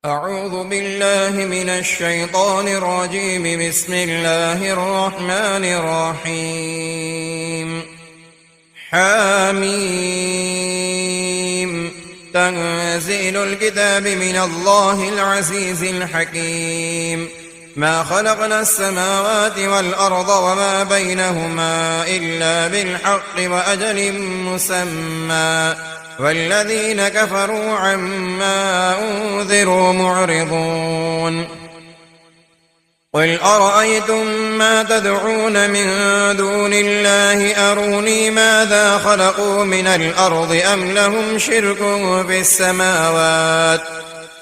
أعوذ بالله من الشيطان الرجيم. بسم الله الرحمن الرحيم. حميم. تنزيل الكتاب من الله العزيز الحكيم. ما خلقنا السماوات والأرض وما بينهما إلا بالحق وأجل مسمى، والذين كفروا عما أنذروا معرضون. قل أرأيتم ما تدعون من دون الله أروني ماذا خلقوا من الأرض أم لهم شرك في السماوات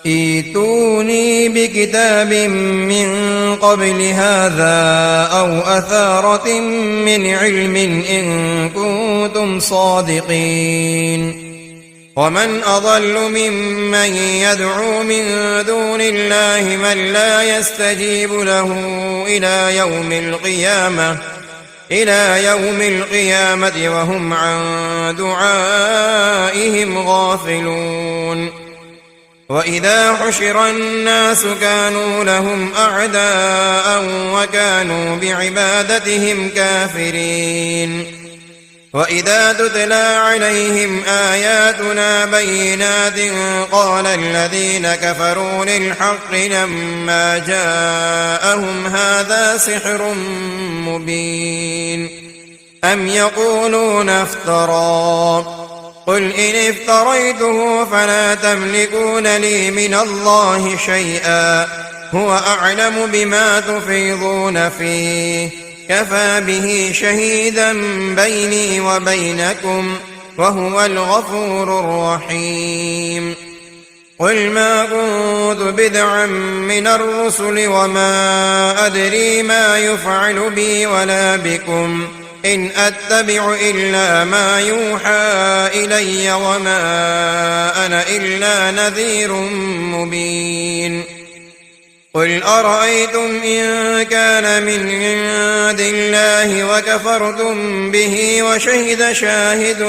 ائتوني بكتاب من قبل هذا أو أثارة من علم إن كنتم صادقين. ومن أضل ممن يدعو من دون الله من لا يستجيب له إلى يوم القيامة وهم عن دعائهم غافلون. وإذا حشر الناس كانوا لهم أعداء وكانوا بعبادتهم كافرين. وإذا تتلى عليهم آياتنا بينات قال الذين كفروا للحق لما جاءهم هذا سحر مبين. أم يقولون افترى قل إن افتريته فلا تملكون لي من الله شيئا هو أعلم بما تفيضون فيه كفى به شهيدا بيني وبينكم وهو الغفور الرحيم. قل ما كنت بدعا من الرسل وما أدري ما يفعل بي ولا بكم إن أتبع إلا ما يوحى إلي وما أنا إلا نذير مبين. قل أرأيتم إن كان من عند الله وكفرتم به وشهد شاهد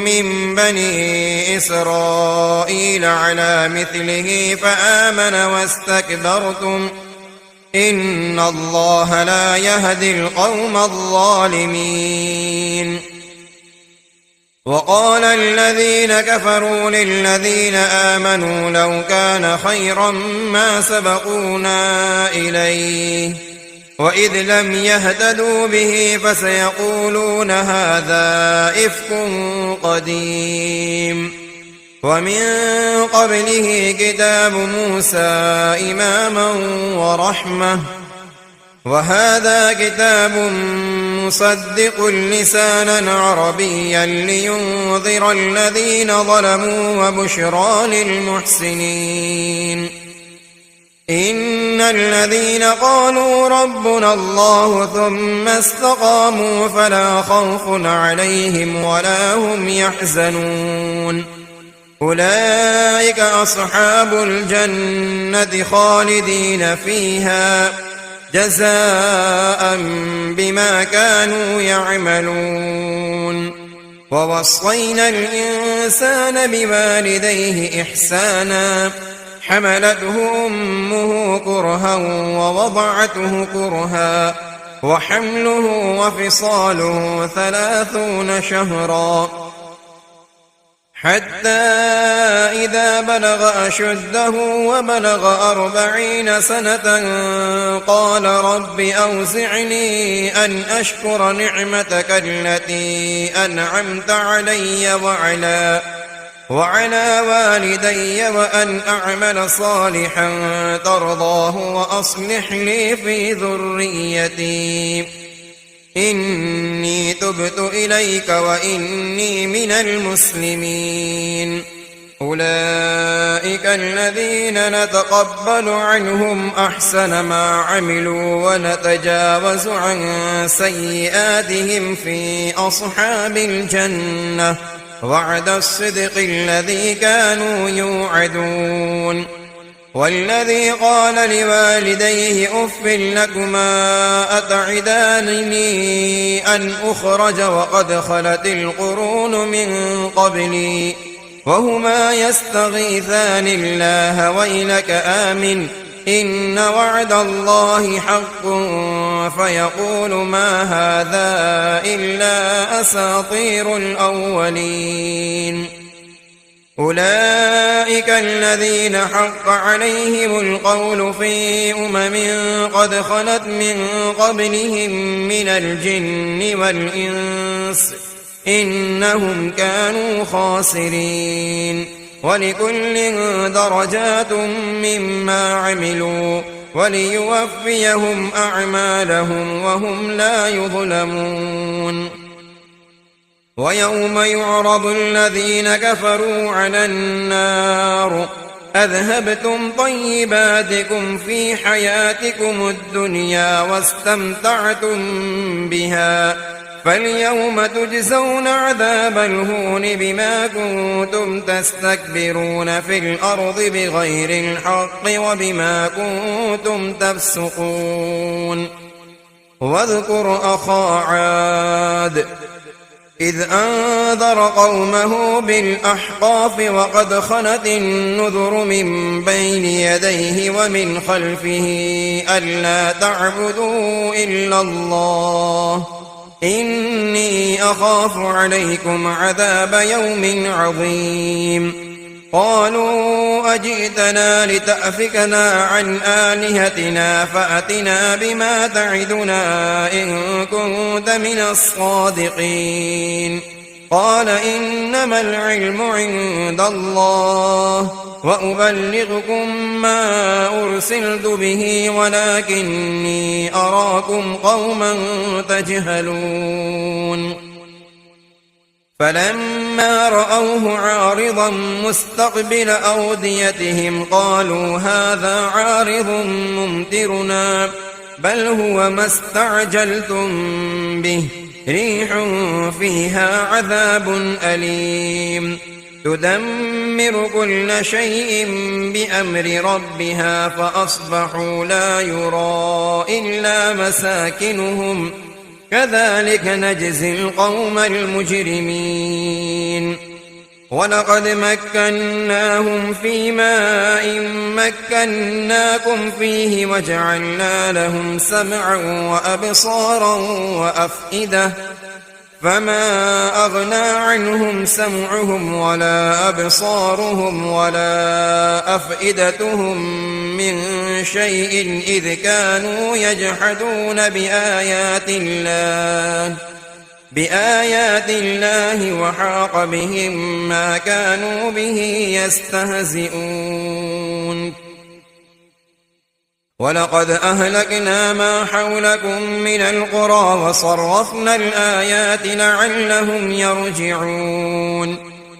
من بني إسرائيل على مثله فآمن واستكبرتم إن الله لا يهدي القوم الظالمين. وقال الذين كفروا للذين آمنوا لو كان خيرا ما سبقونا إليه وإذ لم يهتدوا به فسيقولون هذا إفك قديم. ومن قبله كتاب موسى إماما ورحمة وهذا كتاب مصدق لسانا عربيا لينذر الذين ظلموا وبشرى للمحسنين. إن الذين قالوا ربنا الله ثم استقاموا فلا خوف عليهم ولا هم يحزنون أولئك أصحاب الجنة خالدين فيها جزاء بما كانوا يعملون. ووصينا الإنسان بوالديه إحسانا حملته أمه كرها ووضعته كرها وحمله وفصاله 30 شهرا حتى إذا بلغ أشده وبلغ 40 سنة قال رب أوزعني أن أشكر نعمتك التي أنعمت علي وعلى والدي وأن أعمل صالحا ترضاه وأصلح لي في ذريتي إني تبت إليك وإني من المسلمين. أولئك الذين نتقبل عنهم أحسن ما عملوا ونتجاوز عن سيئاتهم في أصحاب الجنة وعد الصدق الذي كانوا يوعدون. والذي قال لوالديه أف لكما أتعدانني أن أخرج وقد خلت القرون من قبلي وهما يستغيثان الله ويلك آمن إن وعد الله حق فيقول ما هذا إلا أساطير الأولين أولئك الذين حق عليهم القول في قد خلت من قبلهم من الجن والإنس إنهم كانوا خاسرين ولكل درجات مما عملوا وليوفيهم أعمالهم وهم لا يظلمون ويوم يعرض الذين كفروا على النار أذهبتم طيباتكم في حياتكم الدنيا واستمتعتم بها فاليوم تجزون عذاب الهون بما كنتم تستكبرون في الأرض بغير الحق وبما كنتم تفسقون واذكر أخا عاد إذ أنذر قومه بالأحقاف وقد خلت النذر من بين يديه ومن خلفه ألا تعبدوا إلا الله إني أخاف عليكم عذاب يوم عظيم قالوا أجئتنا لتأفكنا عن آلهتنا فأتنا بما تعدنا إن كنت من الصادقين قال إنما العلم عند الله وأبلغكم ما أرسلت به ولكني أراكم قوما تجهلون فلما رأوه عارضا مستقبل أوديتهم قالوا هذا عارض ممطرنا بل هو ما استعجلتم به ريح فيها عذاب أليم تدمر كل شيء بأمر ربها فأصبحوا لا يرى إلا مساكنهم كذلك نجزي القوم المجرمين ولقد مكناهم في ماء مكناكم فيه وجعلنا لهم سمعا وأبصارا وأفئدة فما أغنى عنهم سمعهم ولا أبصارهم ولا أفئدتهم من شيء إذ كانوا يجحدون بآيات الله وحاق بهم ما كانوا به يستهزئون ولقد أهلكنا ما حولكم من القرى وصرفنا الآيات لعلهم يرجعون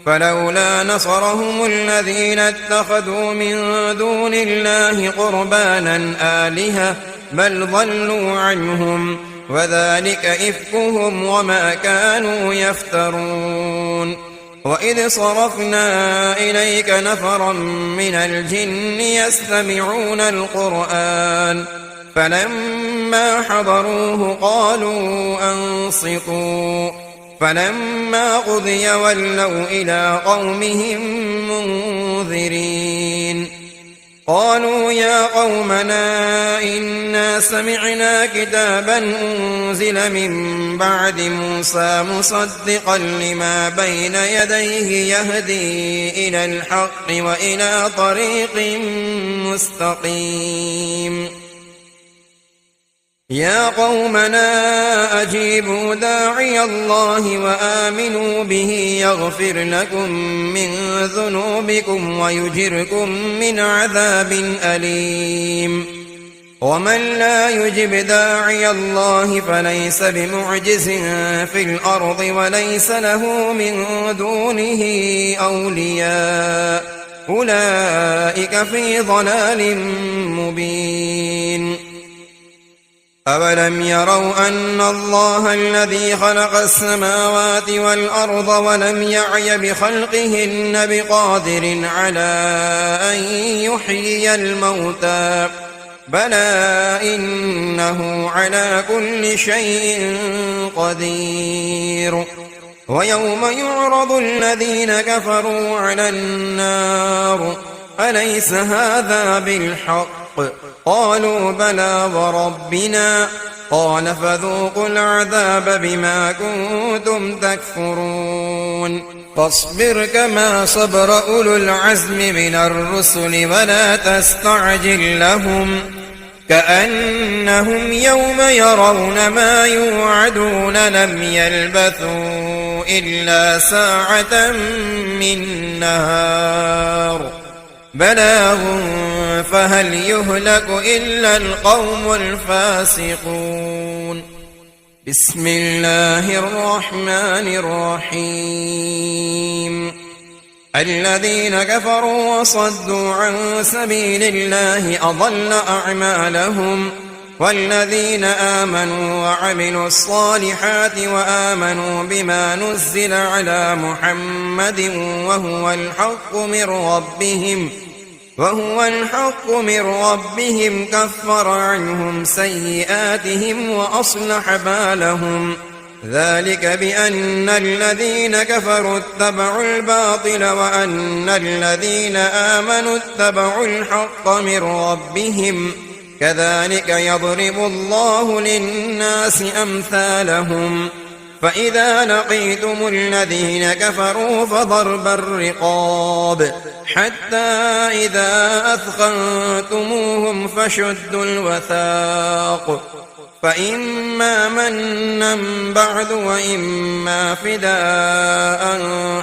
فلولا نصرهم الذين اتخذوا من دون الله قربانا آلهة بل ضلوا عنهم وذلك إفكهم وما كانوا يفترون وإذ صرفنا إليك نفرا من الجن يستمعون القرآن فلما حضروه قالوا أنصتوا فلما قضي ولوا إلى قومهم منذرين قالوا يا قومنا إنا سمعنا كتابا أنزل من بعد موسى مصدقا لما بين يديه يهدي إلى الحق وإلى طريق مستقيم يا قومنا أجيبوا داعي الله وآمنوا به يغفر لكم من ذنوبكم ويجركم من عذاب أليم ومن لا يجب داعي الله فليس بمعجز في الأرض وليس له من دونه أولياء أولئك في ضلال مبين أولم يروا أن الله الذي خلق السماوات والأرض ولم يعي بخلقهن بقادر على أن يحيي الموتى بلى إنه على كل شيء قدير ويوم يعرض الذين كفروا على النار أليس هذا بالحق قالوا بلى وربنا قال فذوقوا العذاب بما كنتم تكفرون فاصبر كما صبر أولو العزم من الرسل ولا تستعجل لهم كأنهم يوم يرون ما يوعدون لم يلبثوا إلا ساعة من نهار بلاغ فهل يهلك إلا القوم الفاسقون بسم الله الرحمن الرحيم الذين كفروا وصدوا عن سبيل الله أضل أعمالهم والذين آمنوا وعملوا الصالحات وآمنوا بما نزل على محمد وهو الحق من ربهم كفر عنهم سيئاتهم وأصلح بالهم ذلك بأن الذين كفروا اتبعوا الباطل وأن الذين آمنوا اتبعوا الحق من ربهم كذلك يضرب الله للناس أمثالهم فإذا لقيتم الذين كفروا فضرب الرقاب حتى إذا أثخنتموهم فشدوا الوثاق فإما منا بعد وإما فداء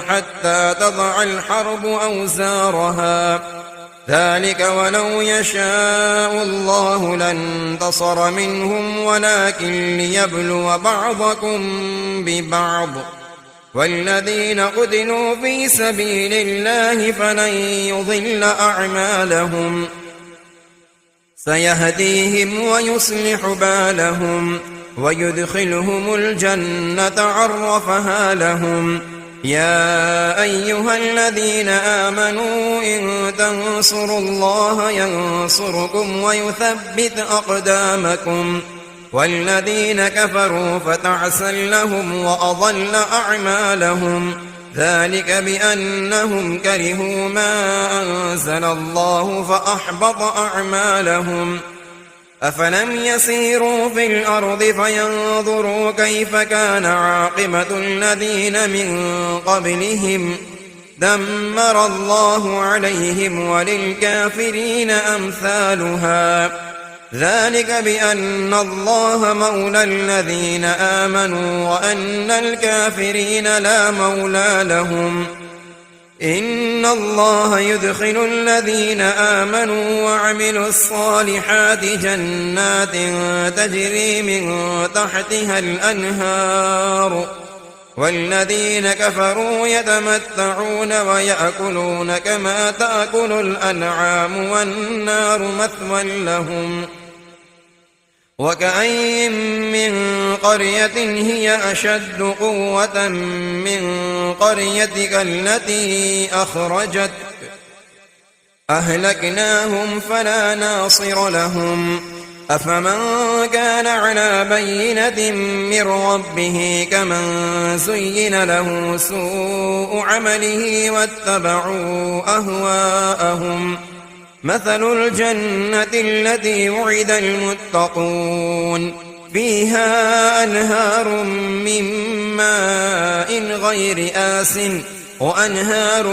حتى تضع الحرب أوزارها ذلك ولو يشاء الله لانتصر منهم ولكن ليبلو بعضكم ببعض والذين قتلوا في سبيل الله فلن يضل أعمالهم سيهديهم ويصلح بالهم ويدخلهم الجنة عرفها لهم يا أيها الذين آمنوا إن تنصروا الله ينصركم ويثبت أقدامكم والذين كفروا فتعسا لهم وأضل أعمالهم ذلك بأنهم كرهوا ما أنزل الله فأحبط أعمالهم أفلم يسيروا في الأرض فينظروا كيف كان عاقبة الذين من قبلهم دمر الله عليهم وللكافرين أمثالها ذلك بأن الله مولى الذين آمنوا وأن الكافرين لا مولى لهم إن الله يدخل الذين آمنوا وعملوا الصالحات جنات تجري من تحتها الأنهار والذين كفروا يتمتعون ويأكلون كما تأكل الأنعام والنار مثوى لهم وكأين من قرية هي أشد قوة من قريتك التي أخرجتك أهلكناهم فلا ناصر لهم أفمن كان على بينة من ربه كمن زين له سوء عمله واتبعوا أهواءهم مثل الجنة التي وعد المتقون فيها أنهار من ماء غير آسٍ وأنهار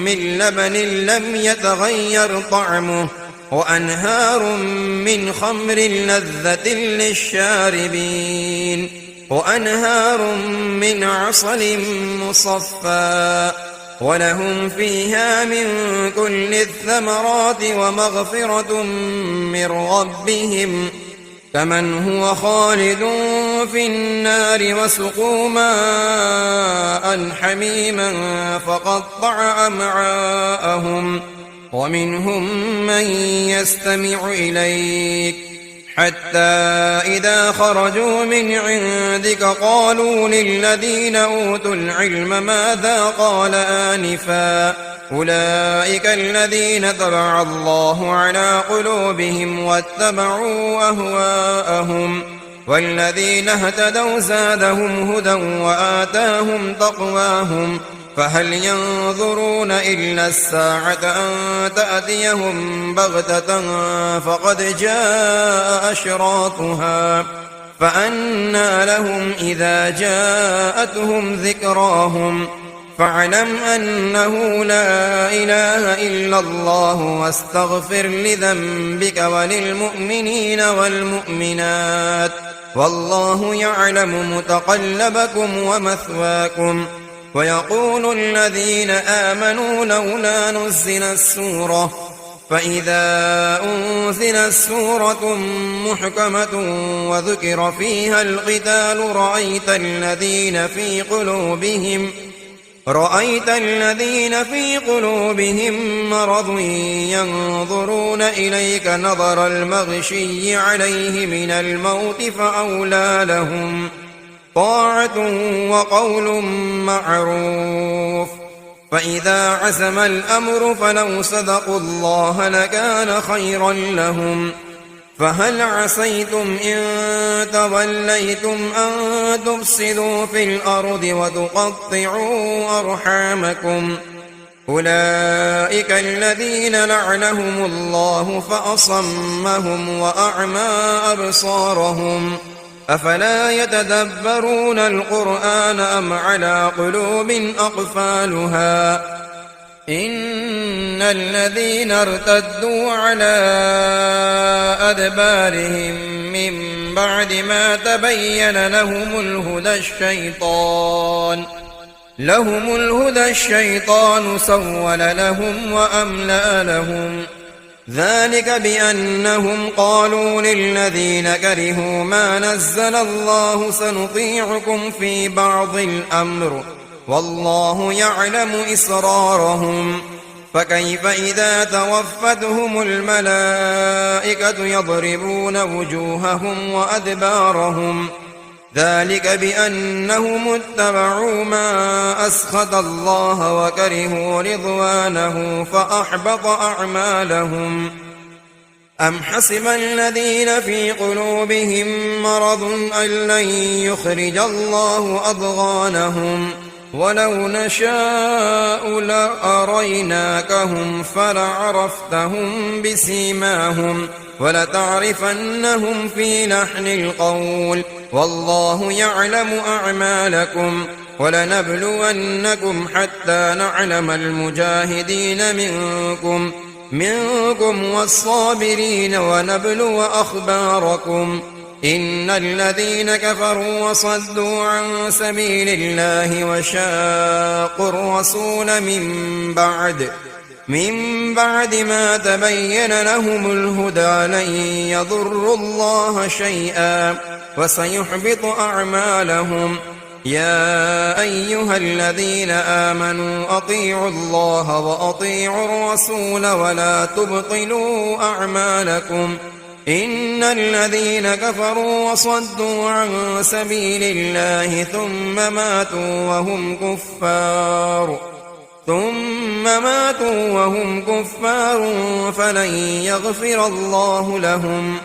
من لبن لم يتغير طعمه وأنهار من خمر لذة للشاربين وأنهار من عسل مصفى ولهم فيها من كل الثمرات ومغفرة من ربهم كمن هو خالد في النار وسقوا ماء حميما فقطع أمعاءهم ومنهم من يستمع إليك حتى إذا خرجوا من عندك قالوا للذين أوتوا العلم ماذا قال آنفا أولئك الذين طبع الله على قلوبهم واتبعوا أهواءهم والذين اهتدوا زادهم هدى وآتاهم تقواهم فهل ينظرون إلا الساعة أن تأتيهم بغتة فقد جاء أشراطها فأنى لهم إذا جاءتهم ذكراهم فاعلم أنه لا إله إلا الله واستغفر لذنبك وللمؤمنين والمؤمنات والله يعلم متقلبكم ومثواكم. ويقول الذين آمنوا لولا نزلت سورة فإذا أنزلت سورة محكمة وذكر فيها القتال رأيت الذين في قلوبهم مرض ينظرون إليك نظر المغشي عليه من الموت فأولى لهم طاعة وقول معروف. فإذا عزم الأمر فلو صدقوا الله لكان خيرا لهم. فهل عسيتم إن توليتم أن تفسدوا في الأرض وتقطعوا أرحامكم أولئك الذين لعنهم الله فأصمهم وأعمى أبصارهم أفلا يتدبرون القرآن أم على قلوب أقفالها إن الذين ارتدوا على أدبارهم من بعد ما تبين لهم الهدى الشيطان سول لهم وأملى لهم ذلك بأنهم قالوا للذين كرهوا ما نزل الله سنطيعكم في بعض الأمر والله يعلم إسرارهم فكيف إذا توفتهم الملائكة يضربون وجوههم وأدبارهم ذلك بأنهم اتبعوا ما أسخط الله وكرهوا رضوانه فأحبط أعمالهم. أم حسب الذين في قلوبهم مرض أن لن يخرج الله أضغانهم ولو نشاء لأريناكهم فلعرفتهم بسيماهم ولتعرفنهم في لحن القول والله يعلم أعمالكم ولنبلونكم حتى نعلم المجاهدين منكم والصابرين ونبلو أخباركم إن الذين كفروا وصدوا عن سبيل الله وشاقوا الرسول من بعد ما تبين لهم الهدى لن يضروا الله شيئا وسيحبط أعمالهم. يا أيها الذين آمنوا أطيعوا الله وأطيعوا الرسول ولا تبطلوا أعمالكم إن الذين كفروا وصدوا عن سبيل الله ثم ماتوا وهم كفار فلن يغفر الله لهم.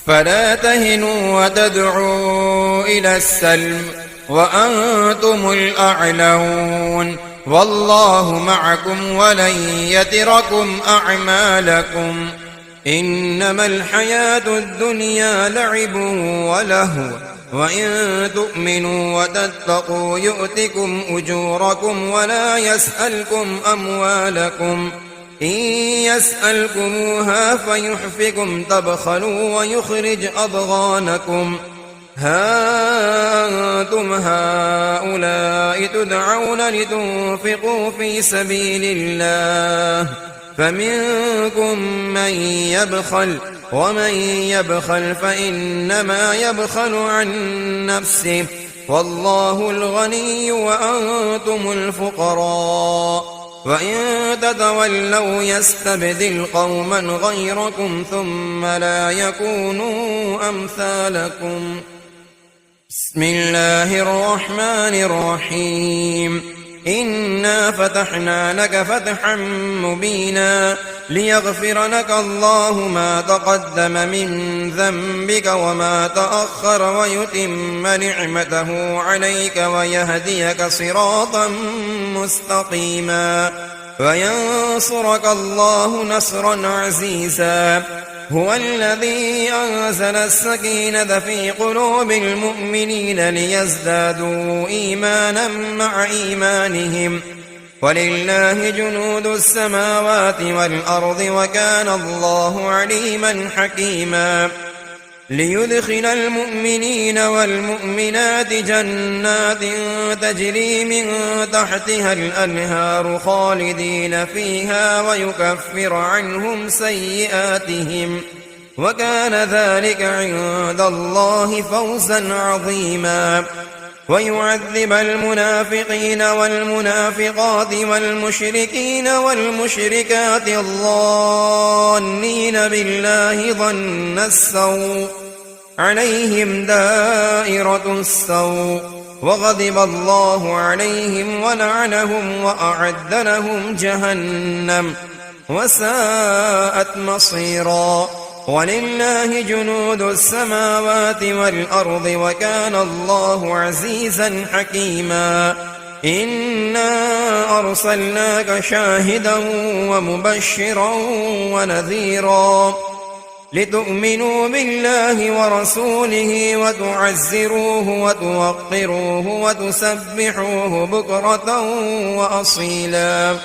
فلا تهنوا وتدعوا إلى السلم وأنتم الأعلون والله معكم ولن يتركم أعمالكم إنما الحياة الدنيا لعب ولهو وإن تؤمنوا وتتقوا يؤتكم أجوركم ولا يسألكم أموالكم إن يسألكموها فيحفكم تبخلوا ويخرج أضغانكم ها أنتم هؤلاء تدعون لتنفقوا في سبيل الله فمنكم من يبخل ومن يبخل فإنما يبخل عن نفسه والله الغني وأنتم الفقراء وإن تتولوا يستبدل قوما غيركم ثم لا يكونوا أمثالكم. بسم الله الرحمن الرحيم إنا فتحنا لك فتحا مبينا ليغفر لك الله ما تقدم من ذنبك وما تأخر ويتم نعمته عليك ويهديك صراطا مستقيما وينصرك الله نصرا عزيزا هو الذي أنزل السكينة في قلوب المؤمنين ليزدادوا إيمانا مع إيمانهم ولله جنود السماوات والأرض وكان الله عليما حكيما ليدخل المؤمنين والمؤمنات جنات تجري من تحتها الأنهار خالدين فيها ويكفر عنهم سيئاتهم وكان ذلك عند الله فوزا عظيما ويعذب المنافقين والمنافقات والمشركين والمشركات الظانين بالله ظن السوء عليهم دائرة السوء وغضب الله عليهم ولعنهم وأعد لهم جهنم وساءت مصيرا ولله جنود السماوات والأرض وكان الله عزيزا حكيما إنا أرسلناك شاهدا ومبشرا ونذيرا لتؤمنوا بالله ورسوله وتعزروه وتوقروه وتسبحوه بكرة وأصيلا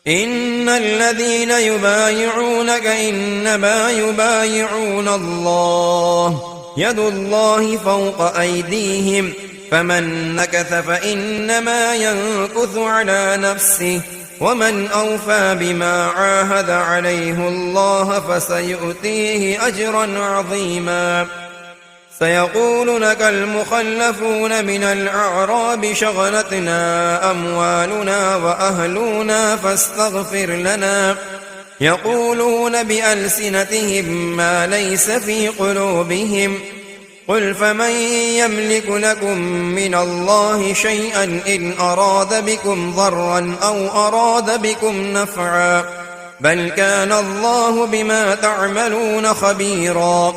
إن الذين يبايعونك إنما يبايعون الله يد الله فوق أيديهم فمن نكث فإنما ينكث على نفسه ومن أوفى بما عاهد عليه الله فسيؤتيه أجرا عظيما سيقول لك المخلفون من الأعراب شغلتنا أموالنا وأهلنا فاستغفر لنا يقولون بألسنتهم ما ليس في قلوبهم قل فمن يملك لكم من الله شيئا إن أراد بكم ضرا أو أراد بكم نفعا بل كان الله بما تعملون خبيرا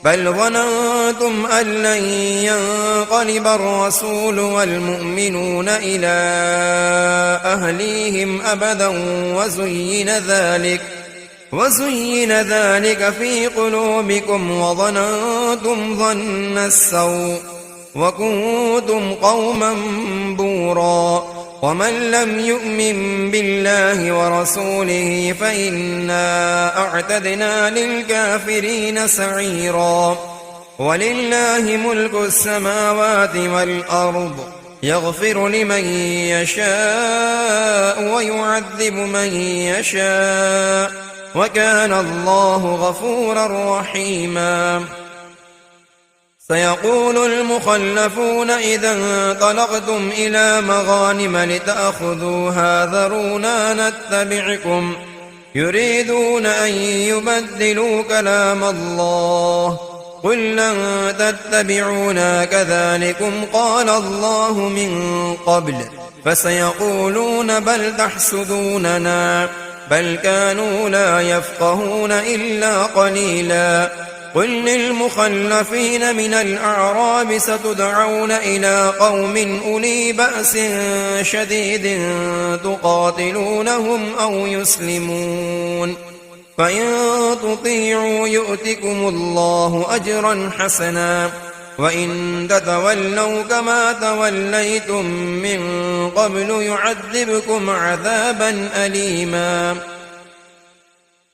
بل ظننتم أن لن ينقلب الرسول والمؤمنون إلى أهليهم أبدا وزين ذلك في قلوبكم وظننتم ظن السوء وكنتم قوما بورا ومن لم يؤمن بالله ورسوله فإنا أعتدنا للكافرين سعيرا ولله ملك السماوات والأرض يغفر لمن يشاء ويعذب من يشاء وكان الله غفورا رحيما سيقول المخلفون إذا انطلقتم إلى مغانم لتأخذوها ذرونا نتبعكم يريدون أن يبدلوا كلام الله قل لن تتبعونا كذلكم قال الله من قبل فسيقولون بل تحسدوننا بل كانوا لا يفقهون إلا قليلا قل للمخلفين من الأعراب ستدعون إلى قوم أولي بأس شديد تقاتلونهم أو يسلمون فإن تطيعوا يؤتكم الله أجرا حسنا وإن تتولوا كما توليتم من قبل يعذبكم عذابا أليما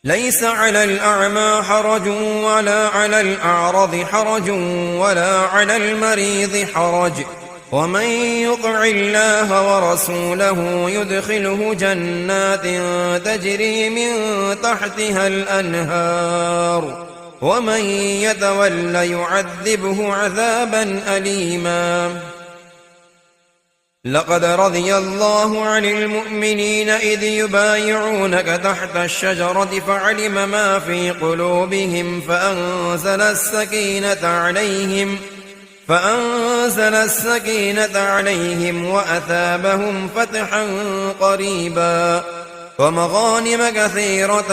ليس على الأعمى حرج ولا على الأعرض حرج ولا على المريض حرج ومن يطع الله ورسوله يدخله جنات تجري من تحتها الأنهار ومن يتول يعذبه عذابا أليما لقد رضي الله عن المؤمنين إذ يبايعونك تحت الشجرة فعلم فأنزل السكينة عليهم وأثابهم فتحا قريبا ومغانم كثيرة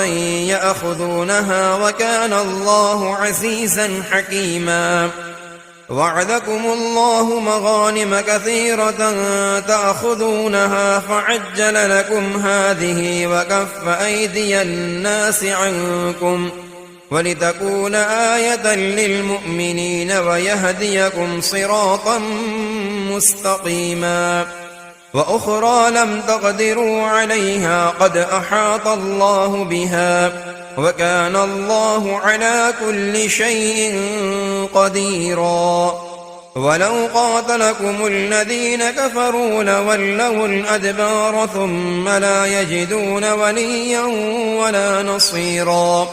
يأخذونها وكان الله عزيزا حكيما. وعدكم الله مغانم كثيرة تأخذونها فعجل لكم هذه وكف أيدي الناس عنكم ولتكون آية للمؤمنين ويهديكم صراطا مستقيما. وأخرى لم تقدروا عليها قد أحاط الله بها وكان الله على كل شيء قديرا. ولو قاتلكم الذين كفروا لولوا الأدبار ثم لا يجدون وليا ولا نصيرا.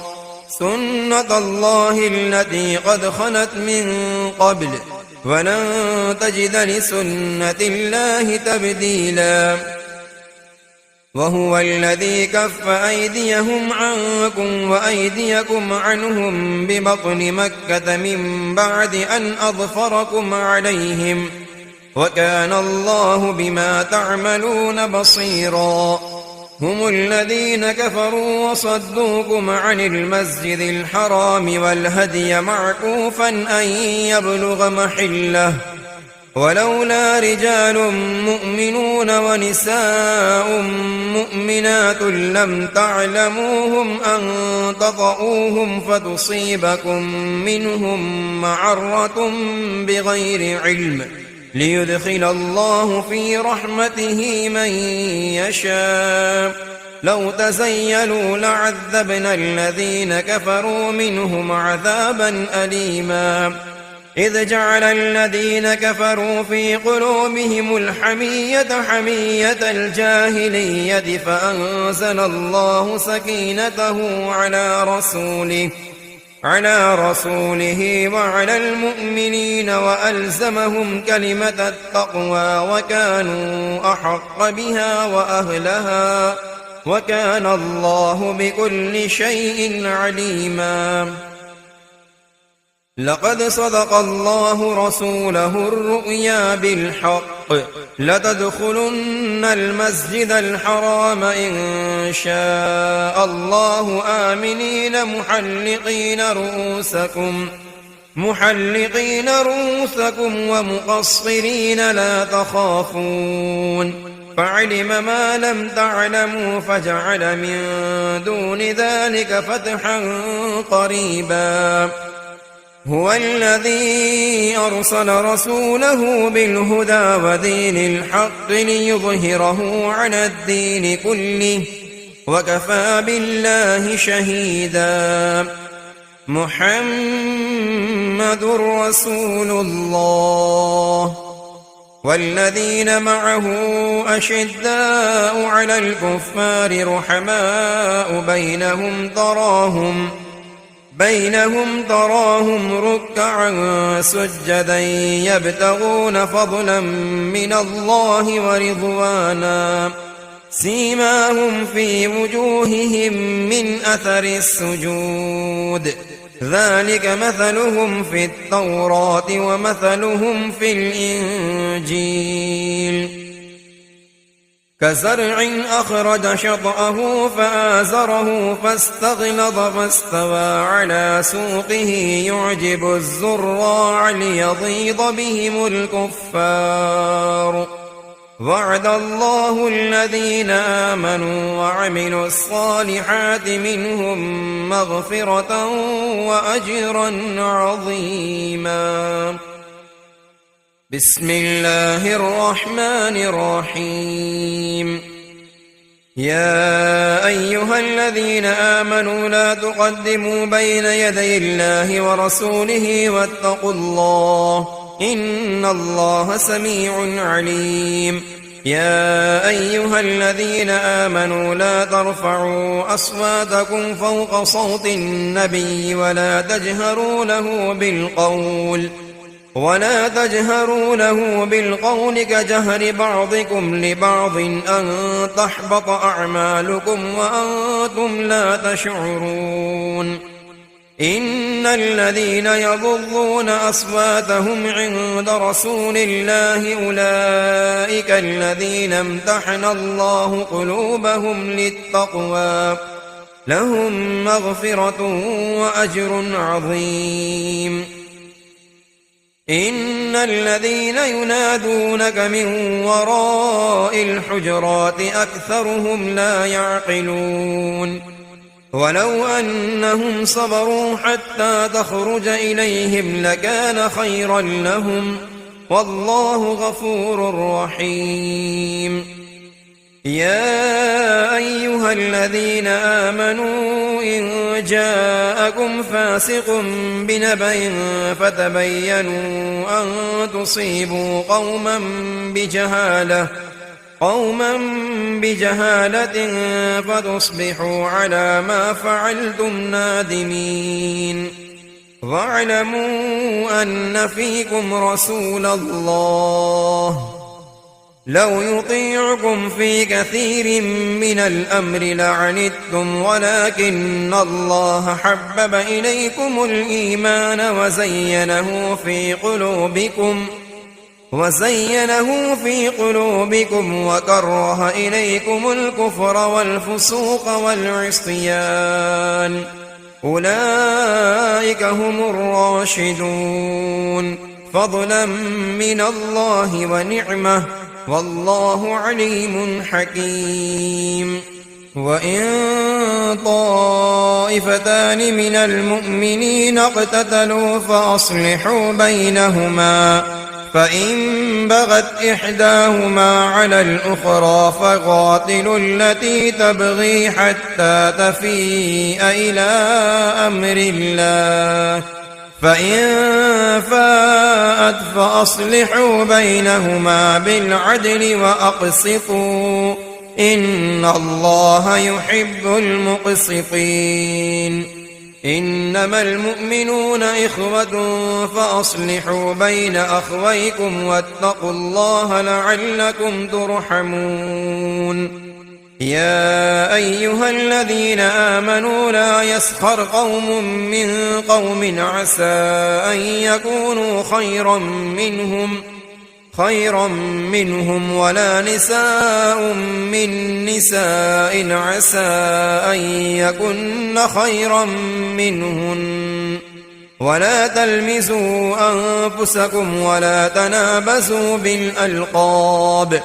سنة الله التي قد خلت من قبل ولن تجد لسنة الله تبديلا. وهو الذي كف أيديهم عنكم وأيديكم عنهم ببطن مكة من بعد أن أظفركم عليهم وكان الله بما تعملون بصيرا. هم الذين كفروا وصدوكم عن المسجد الحرام والهدي معكوفا أن يبلغ محله ولولا رجال مؤمنون ونساء مؤمنات لم تعلموهم أن تطؤوهم فتصيبكم منهم معرة بغير علم ليدخل الله في رحمته من يشاء. لو تزيلوا لعذبنا الذين كفروا منهم عذابا أليما. إذ جعل الذين كفروا في قلوبهم الحمية حمية الجاهلية فأنزل الله سكينته على رسوله وعلى المؤمنين وألزمهم كلمة التقوى وكانوا أحق بها وأهلها وكان الله بكل شيء عليما. لقد صدق الله رسوله الرؤيا بالحق لتدخلن المسجد الحرام إن شاء الله آمنين محلقين رؤوسكم ومقصرين لا تخافون فعلم ما لم تعلموا فجعل من دون ذلك فتحا قريبا. هو الذي أرسل رسوله بالهدى ودين الحق ليظهره على الدين كله وكفى بالله شهيدا. محمد رسول الله والذين معه أشداء على الكفار رحماء بينهم تراهم ركعا سجدا يبتغون فضلا من الله ورضوانا سيماهم في وجوههم من أثر السجود ذلك مثلهم في التوراة ومثلهم في الإنجيل كزرع أخرج شطأه فآزره فاستغلظ فاستوى على سوقه يعجب الزراع ليغيظ بهم الكفار. وعد الله الذين آمنوا وعملوا الصالحات منهم مغفرة وأجرا عظيما. بسم الله الرحمن الرحيم. يا أيها الذين آمنوا لا تقدموا بين يدي الله ورسوله واتقوا الله إن الله سميع عليم. يا أيها الذين آمنوا لا ترفعوا أصواتكم فوق صوت النبي ولا تجهروا له بالقول كجهر بعضكم لبعض أن تحبط أعمالكم وأنتم لا تشعرون. إن الذين يغضون أصواتهم عند رسول الله أولئك الذين امتحن الله قلوبهم للتقوى لهم مغفرة وأجر عظيم إن الذين ينادونك من وراء الحجرات أكثرهم لا يعقلون ولو أنهم صبروا حتى تخرج إليهم لكان خيرا لهم والله غفور رحيم يا أيها الذين آمنوا إن جاءكم فاسق بنبأ فتبينوا أن تصيبوا قوما بجهالة فتصبحوا على ما فعلتم نادمين واعلموا أن فيكم رسول الله لو يطيعكم في كثير من الأمر لعنتم ولكن الله حبب إليكم الإيمان وزينه في قلوبكم وكره إليكم الكفر والفسوق والعصيان أولئك هم الراشدون فضلا من الله ونعمة والله عليم حكيم وإن طائفتان من المؤمنين اقتتلوا فأصلحوا بينهما فإن بغت إحداهما على الأخرى فقاتلوا التي تبغي حتى تفيء إلى أمر الله فإن فاءت فأصلحوا بينهما بالعدل وأقسطوا إن الله يحب المقسطين إنما المؤمنون إخوة فأصلحوا بين أخويكم واتقوا الله لعلكم ترحمون يا أيها الذين آمنوا لا يسخر قوم من قوم عسى أن يكونوا خيرا منهم ولا نساء من نساء عسى أن يكن خيرا منهن ولا تلمزوا أنفسكم ولا تنابزوا بالألقاب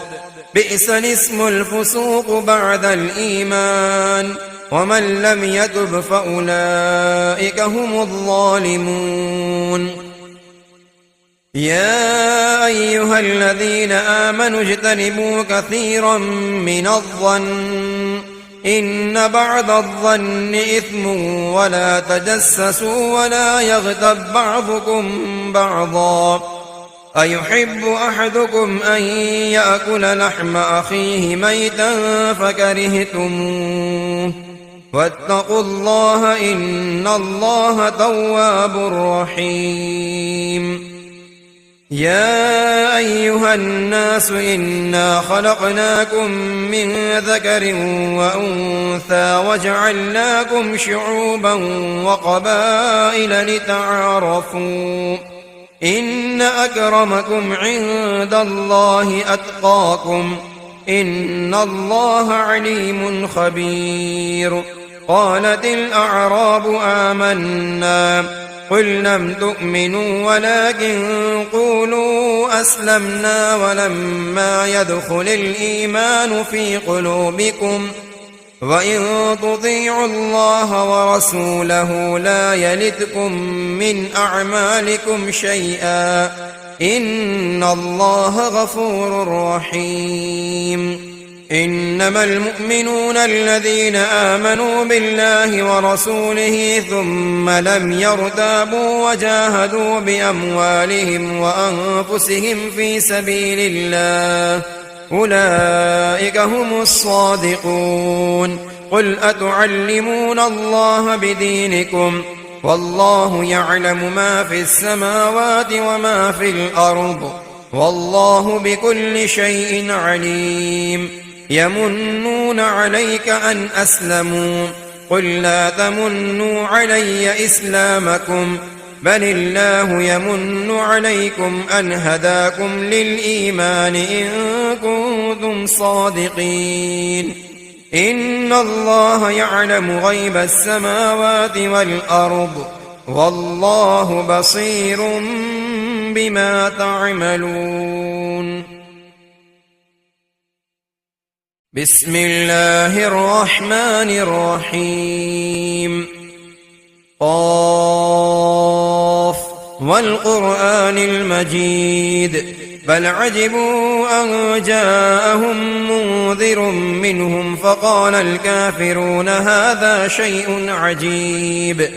بئس الاسم الفسوق بعد الإيمان ومن لم يتب فأولئك هم الظالمون يا أيها الذين آمنوا اجتنبوا كثيرا من الظن إن بعض الظن إثم ولا تجسسوا ولا يغتب بعضكم بعضا أيحب أحدكم أن يأكل لحم أخيه ميتا فكرهتموه واتقوا الله إن الله تواب رحيم يا أيها الناس إنا خلقناكم من ذكر وأنثى وجعلناكم شعوبا وقبائل لتعارفوا إن أكرمكم عند الله أتقاكم إن الله عليم خبير قالت الأعراب آمنا قل لم تؤمنوا ولكن قولوا أسلمنا ولما يدخل الإيمان في قلوبكم وإن تطيعوا الله ورسوله لا يلتكم من أعمالكم شيئا إن الله غفور رحيم إنما المؤمنون الذين آمنوا بالله ورسوله ثم لم يرتابوا وجاهدوا بأموالهم وأنفسهم في سبيل الله أولئك هم الصادقون قل أتعلمون الله بدينكم والله يعلم ما في السماوات وما في الأرض والله بكل شيء عليم يمنون عليك أن أسلموا قل لا تمنوا علي إسلامكم بل الله يمن عليكم أن هداكم للإيمان إن كنتم صادقين إن الله يعلم غيب السماوات والأرض والله بصير بما تعملون بسم الله الرحمن الرحيم قاف والقرآن المجيد بل عجبوا أن جاءهم منذر منهم فقال الكافرون هذا شيء عجيب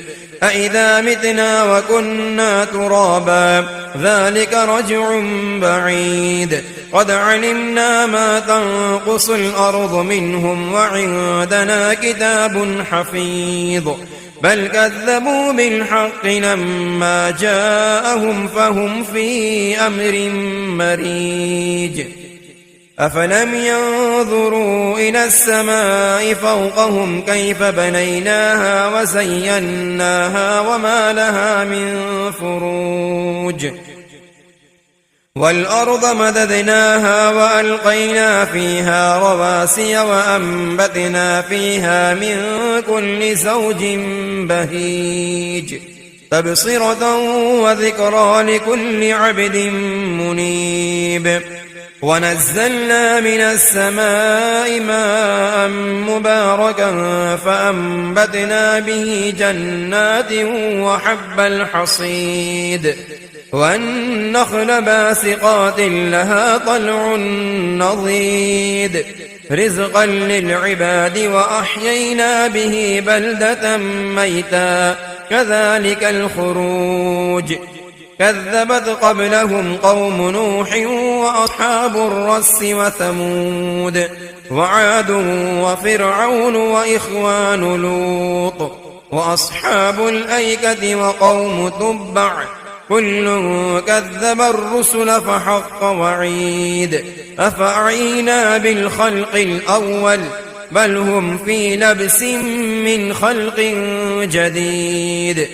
أإذا متنا وكنا ترابا ذلك رجع بعيد قد علمنا ما تنقص الأرض منهم وعندنا كتاب حفيظ بل كذبوا بالحق لما جاءهم فهم في أمر مريج أفلم ينظروا إلى السماء فوقهم كيف بنيناها وزيناها وما لها من فروج والأرض مددناها وألقينا فيها رواسي وأنبتنا فيها من كل زوج بهيج تبصرة وذكرى لكل عبد منيب ونزلنا من السماء ماء مباركا فأنبتنا به جنات وحب الحصيد والنخل باسقات لها طلع نضيد رزقا للعباد وأحيينا به بلدة ميتا كذلك الخروج كذبت قبلهم قوم نوح وأصحاب الرس وثمود وعاد وفرعون وإخوان لوط وأصحاب الأيكة وقوم تبع كل كذب الرسل فحق وعيد أفأعينا بالخلق الأول بل هم في لبس من خلق جديد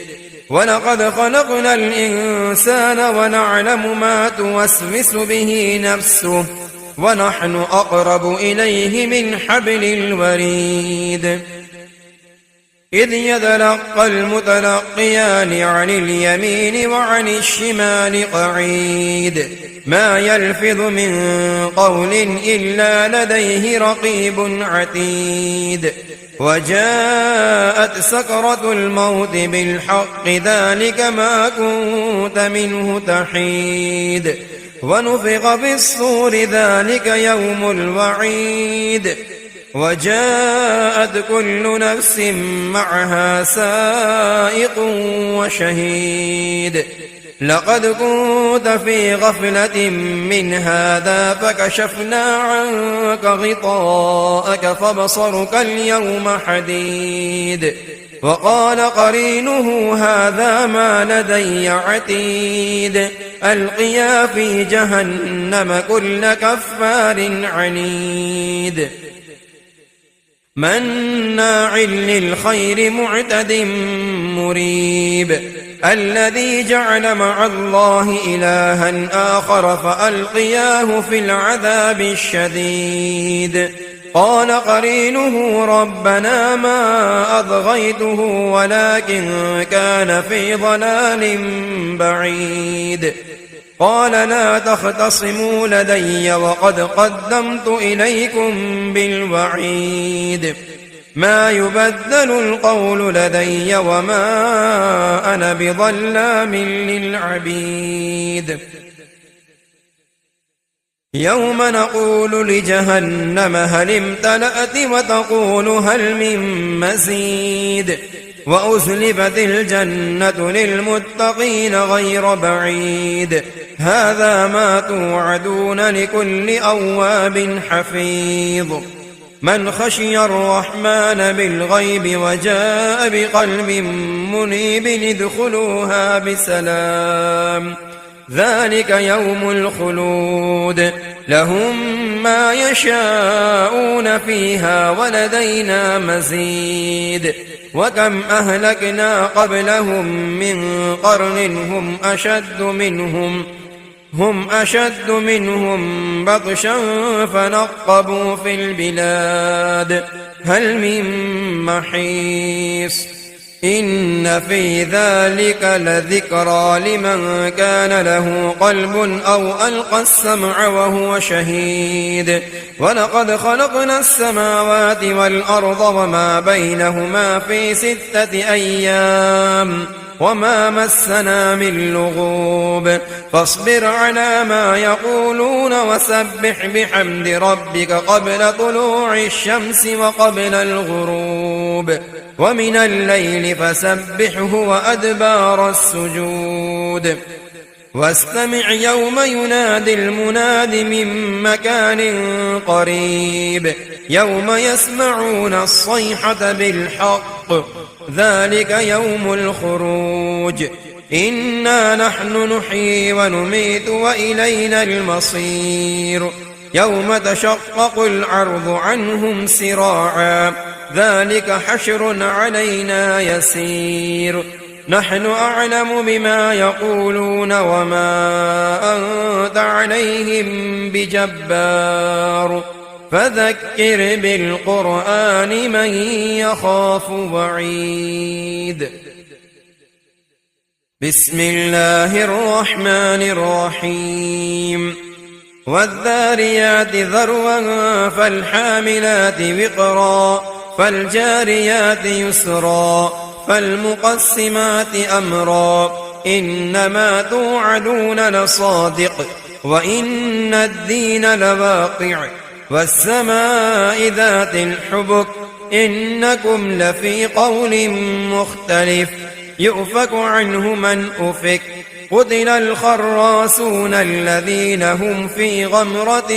ولقد خلقنا الإنسان ونعلم ما توسوس به نفسه ونحن أقرب إليه من حبل الوريد إذ يتلقى المتلقيان عن اليمين وعن الشمال قعيد ما يلفظ من قول إلا لديه رقيب عتيد وجاءت سكرة الموت بالحق ذلك ما كنت منه تحيد ونفخ في الصور ذلك يوم الوعيد وجاءت كل نفس معها سائق وشهيد لقد كنت في غفلة من هذا فكشفنا عنك غطاءك فبصرك اليوم حديد وقال قرينه هذا ما لدي عتيد ألقيا في جهنم كل كفار عنيد مناع للخير معتد مريب الذي جعل مع الله إلها آخر فألقياه في العذاب الشديد قال قرينه ربنا ما أطغيته ولكن كان في ضلال بعيد قال لا تختصموا لدي وقد قدمت إليكم بالوعيد ما يبدل القول لدي وما أنا بظلام للعبيد يوم نقول لجهنم هل امتلأت وتقول هل من مزيد وأزلفت الجنة للمتقين غير بعيد هذا ما توعدون لكل أواب حفيظ من خشي الرحمن بالغيب وجاء بقلب منيب ادخلوها بسلام ذلك يوم الخلود لهم ما يشاءون فيها ولدينا مزيد وكم أهلكنا قبلهم من قرن هم أشد منهم بطشا فنقبوا في البلاد هل من محيص إن في ذلك لذكرى لمن كان له قلب أو ألقى السمع وهو شهيد ولقد خلقنا السماوات والأرض وما بينهما في 6 أيام وما مسنا من لغوب فاصبر على ما يقولون وسبح بحمد ربك قبل طلوع الشمس وقبل الغروب ومن الليل فسبحه وأدبار السجود واستمع يوم ينادي المناد من مكان قريب يوم يسمعون الصيحة بالحق ذلك يوم الخروج إنا نحن نحيي ونميت وإلينا المصير يوم تشقق الأرض عنهم سراعا ذلك حشر علينا يسير نحن أعلم بما يقولون وما أنت عليهم بجبار فذكر بالقرآن من يخاف وعيد بسم الله الرحمن الرحيم والذاريات ذروا فالحاملات وقرا فالجاريات يسرا فالمقسمات أمرا إنما توعدون لصادق وإن الدين لواقع والسماء ذات الحبك إنكم لفي قول مختلف يؤفك عنه من أفك قتل الخراصون الذين هم في غمرة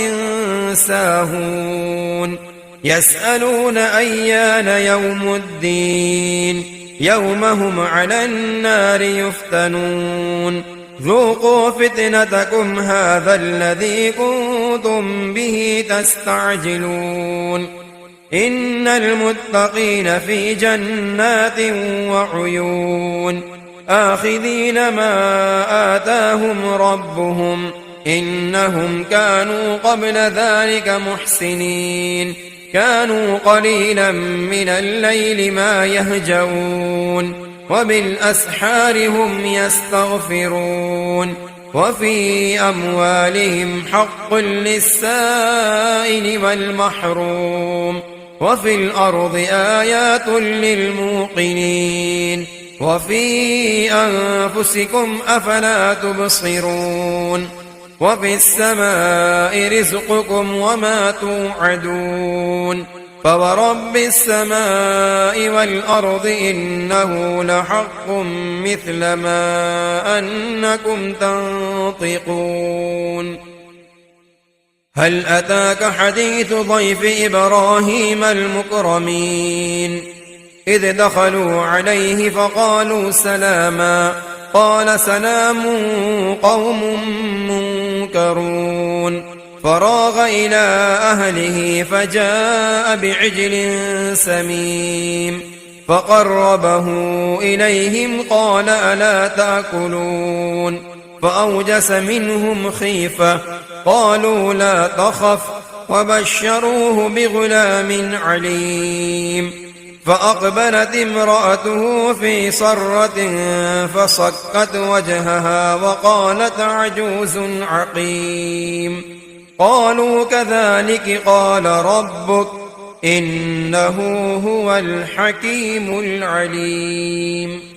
ساهون يسألون أيان يوم الدين يوم هم على النار يفتنون ذوقوا فتنتكم هذا الذي كنتم به تستعجلون إن المتقين في جنات وعيون آخذين ما آتاهم ربهم إنهم كانوا قبل ذلك محسنين كانوا قليلا من الليل ما يهجعون وبالأسحار هم يستغفرون وفي أموالهم حق للسائل والمحروم وفي الأرض آيات للموقنين وفي أنفسكم أفلا تبصرون وفي السماء رزقكم وما توعدون فورب السماء والأرض إنه لحق مثل ما أنكم تنطقون هل أتاك حديث ضيف إبراهيم المكرمين إذ دخلوا عليه فقالوا سلاما قال سلام قوم منكرون فراغ إلى أهله فجاء بعجل سمين فقربه إليهم قال ألا تأكلون فأوجس منهم خيفة قالوا لا تخف وبشروه بغلام عليم فأقبلت امرأته في صرة فصكت وجهها وقالت عجوز عقيم قالوا كذلك قال ربك إنه هو الحكيم العليم